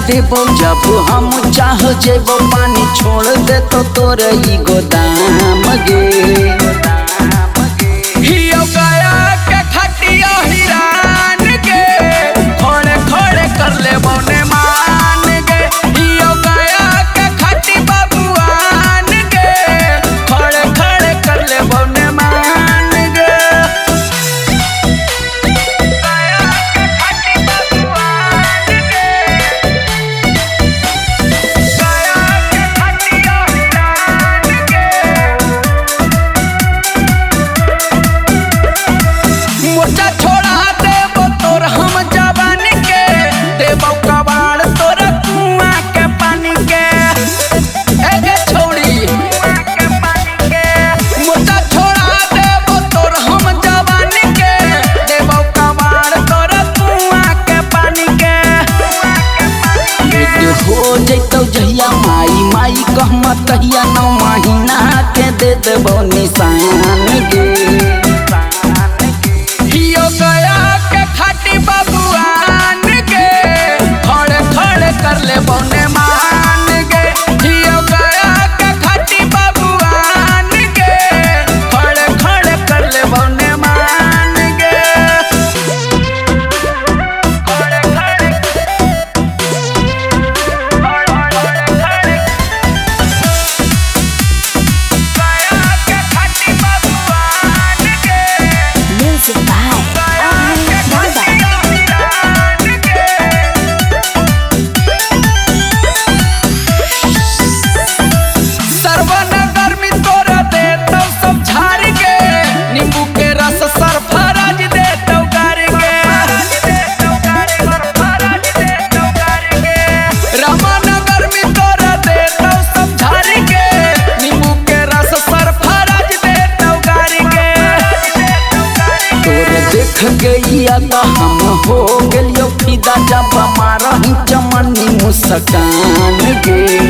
देबो जब हम चाह जेबो पानी छोड़ दे तो तोर ई गोदाम गे हियो गया के खटिया हिरान के खोड़े खोड़े कर ले बोने मान गे हियो गया के खटी बबुआन के खोड़े खोड़े कर ले बोने मान गे मोचा छोड़ा देबो तोर हम जवान के देबो कबाड़ तोर कुआं के पानी के एगे छोड़ी के पानी के मोचा छोड़ा देबो तोर हम जवान के देबो कबाड़ तोर कुआं के पानी के पेट हो जैतौ जहिया माई माई कहमा तहिया 9 महीना के दे देबो निशान गे हियो गया के खाटी बबुआन के खड़े खड़े कर ले बोने मान गे हियो गया के खाटी बबुआन के खड़े खड़े कर ले बोने मान गे खड़े खड़े गया के खाटी बबुआन के Music by सर्वनगर में तोरा देतौ सब झाड़ के नींबू के रस सरफराज देतौ गार के रामनगर में तोरा देतौ सब झाड़ के नींबू के रस सरफराज देतौ गार के तोर देख गइया त हम हो गेलियो फिदा जब मारही चमनी मुस्कान गे